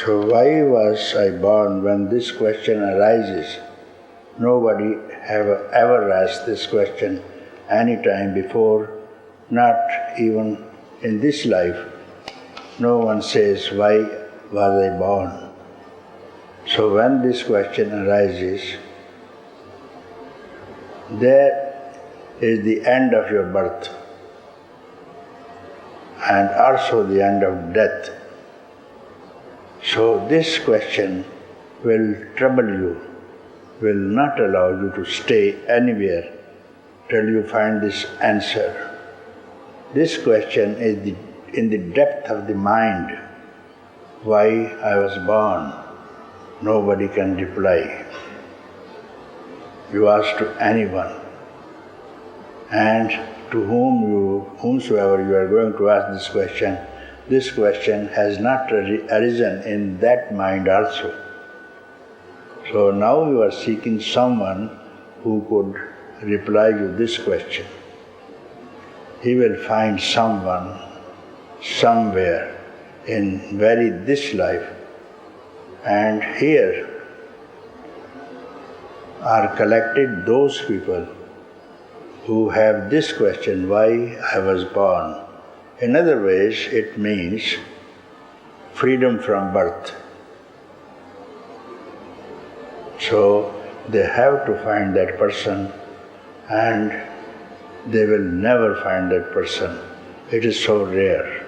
So why was I born when this question arises? Nobody have ever asked this question any time before, not even in this life. No one says, why was I born? So when this question arises, there is the end of your birth and also the end of death. So this question will trouble you, will not allow you to stay anywhere till you find this answer. This question is in the depth of the mind. Why I was born? Nobody can reply. You ask to anyone, and to whomsoever you are going to ask this question has not arisen in that mind also. So now you are seeking someone who could reply you this question. He will find someone somewhere in this life, and here are collected those people who have this question, why I was born. In other ways, it means freedom from birth. So they have to find that person, and they will never find that person. It is so rare.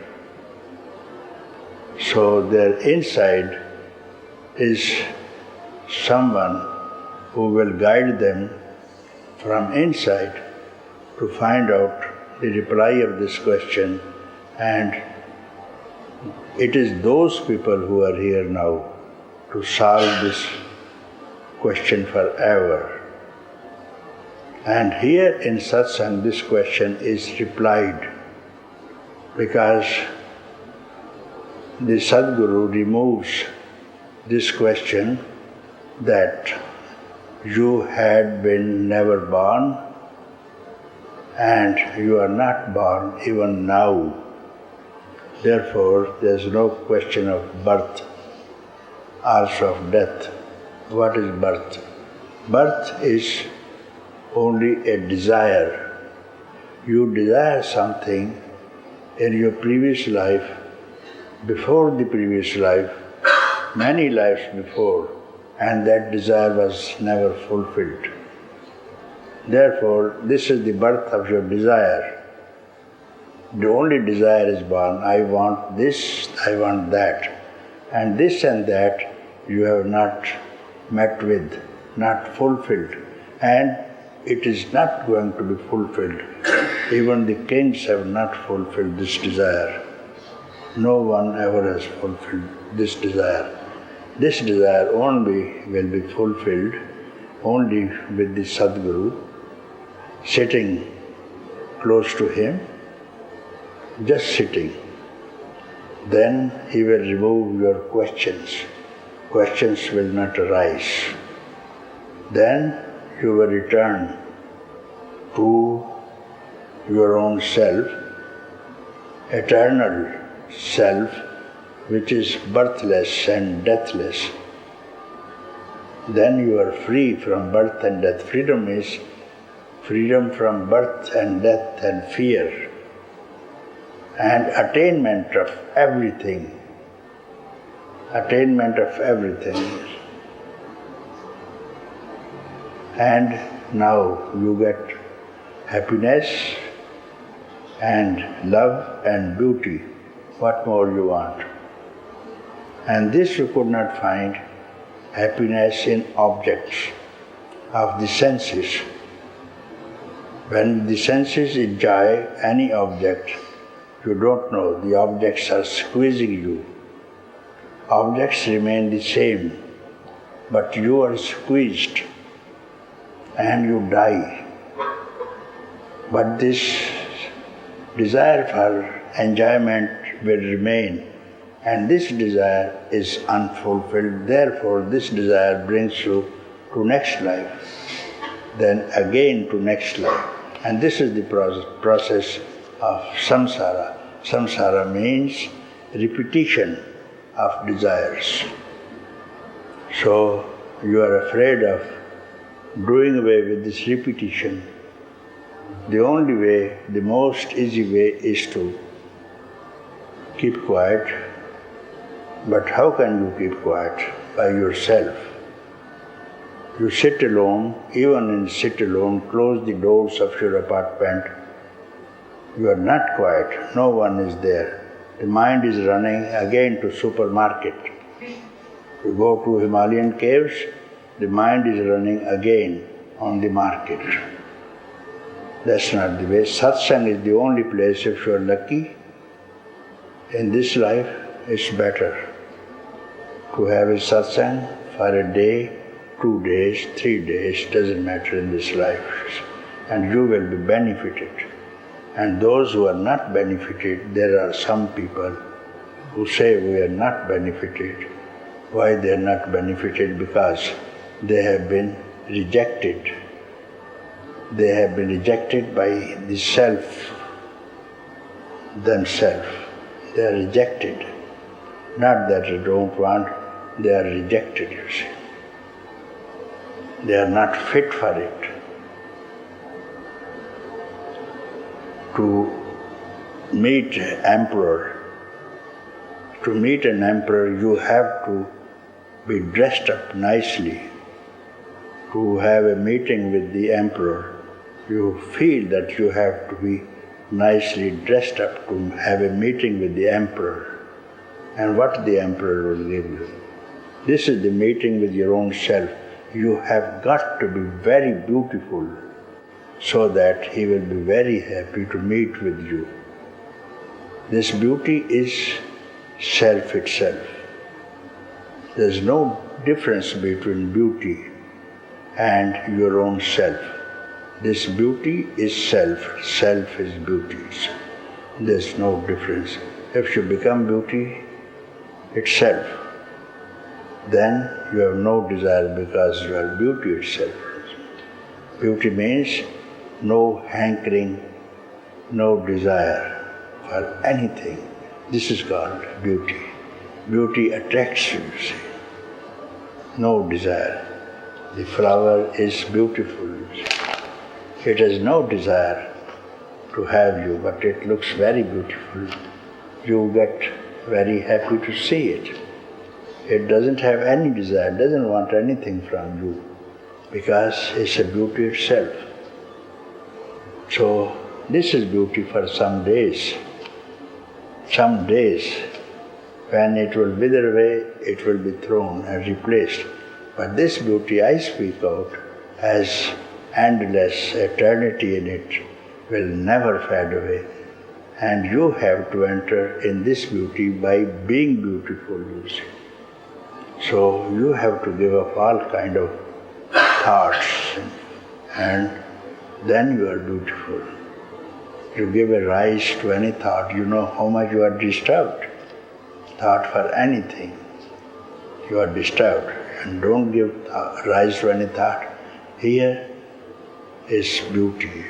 So their inside is someone who will guide them from inside to find out the reply of this question, and it is those people who are here now to solve this question forever. And here in satsang this question is replied because the Sadguru removes this question that you had been never born and you are not born even now. Therefore, there is no question of birth, also of death. What is birth? Birth is only a desire. You desire something in your previous life, before the previous life, many lives before, and that desire was never fulfilled. Therefore, this is the birth of your desire. The only desire is born, I want this, I want that. And this and that you have not met with, not fulfilled. And it is not going to be fulfilled. Even the kings have not fulfilled this desire. No one ever has fulfilled this desire. This desire only will be fulfilled only with the Sadguru, sitting close to him, just sitting. Then he will remove your questions. Questions will not arise. Then you will return to your own self, eternal self, which is birthless and deathless. Then you are free from birth and death. Freedom is freedom from birth and death and fear, and attainment of everything. Attainment of everything. And now you get happiness and love and beauty. What more you want? And this you could not find happiness in objects of the senses. When the senses enjoy any object, you don't know, the objects are squeezing you. Objects remain the same, but you are squeezed and you die. But this desire for enjoyment will remain, and this desire is unfulfilled. Therefore, this desire brings you to next life, then again to next life. And this is the process of samsara. Samsara means repetition. of desires. So you are afraid of doing away with this repetition. The only way, the most easy way is to keep quiet. But how can you keep quiet? By yourself. You sit alone, even in sit alone, close the doors of your apartment. You are not quiet, no one is there. The mind is running again to supermarket. You go to Himalayan caves, the mind is running again on the market. That's not the way. Satsang is the only place, if you are lucky, in this life, it's better to have a satsang for a day, 2 days, 3 days, doesn't matter in this life. And you will be benefited. And those who are not benefited, there are some people who say we are not benefited. Why they are not benefited? Because they have been rejected. They have been rejected by the self, themselves. They are rejected. Not that they don't want, they are rejected, you see. They are not fit for it. To meet emperor, you have to be dressed up nicely. To have a meeting with the emperor, you feel that you have to be nicely dressed up to have a meeting with the emperor. And what the emperor will give you. This is the meeting with your own self. You have got to be very beautiful so that he will be very happy to meet with you. This beauty is self itself. There is no difference between beauty and your own self. This beauty is self, self is beauty. There is no difference. If you become beauty itself, then you have no desire because you are beauty itself. Beauty means no hankering, no desire for anything. This is called beauty. Beauty attracts you, you see. No desire. The flower is beautiful, you see. It has no desire to have you, but it looks very beautiful. You get very happy to see it. It doesn't have any desire, doesn't want anything from you, because it's a beauty itself. So this is beauty for some days. Some days, when it will wither away, it will be thrown and replaced. But this beauty I speak out has endless eternity in it, will never fade away. And you have to enter in this beauty by being beautiful, you see. So you have to give up all kind of thoughts, and then you are beautiful. You give a rise to any thought, you know how much you are disturbed. Thought for anything, you are disturbed. And don't give rise to any thought. Here is beauty.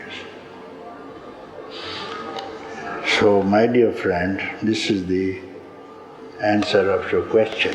So, my dear friend, this is the answer of your question.